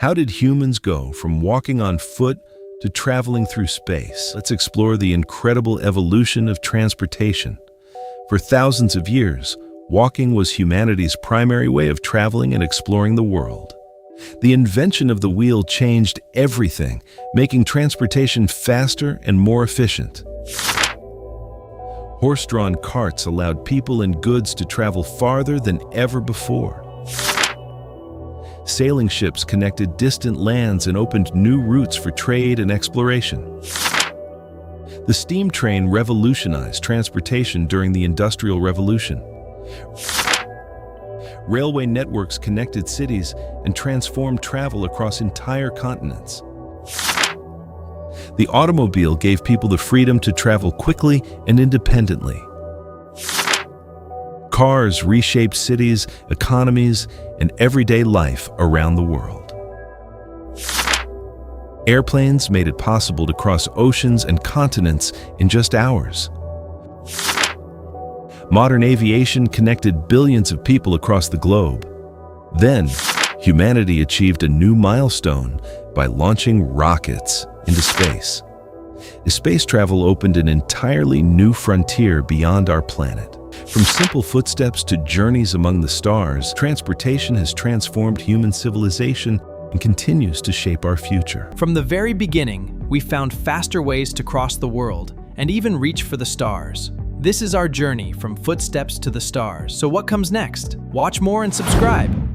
How did humans go from walking on foot to traveling through space? Let's explore the incredible evolution of transportation. For thousands of years, walking was humanity's primary way of traveling and exploring the world. The invention of the wheel changed everything, making transportation faster and more efficient. Horse-drawn carts allowed people and goods to travel farther than ever before. Sailing ships connected distant lands and opened new routes for trade and exploration. The steam train revolutionized transportation during the Industrial Revolution. Railway networks connected cities and transformed travel across entire continents. The automobile gave people the freedom to travel quickly and independently. Cars reshaped cities, economies, and everyday life around the world. Airplanes made it possible to cross oceans and continents in just hours. Modern aviation connected billions of people across the globe. Then, humanity achieved a new milestone by launching rockets into space. Space travel opened an entirely new frontier beyond our planet. From simple footsteps to journeys among the stars, transportation has transformed human civilization and continues to shape our future. From the very beginning, we found faster ways to cross the world and even reach for the stars. This is our journey from footsteps to the stars. So what comes next? Watch more and subscribe.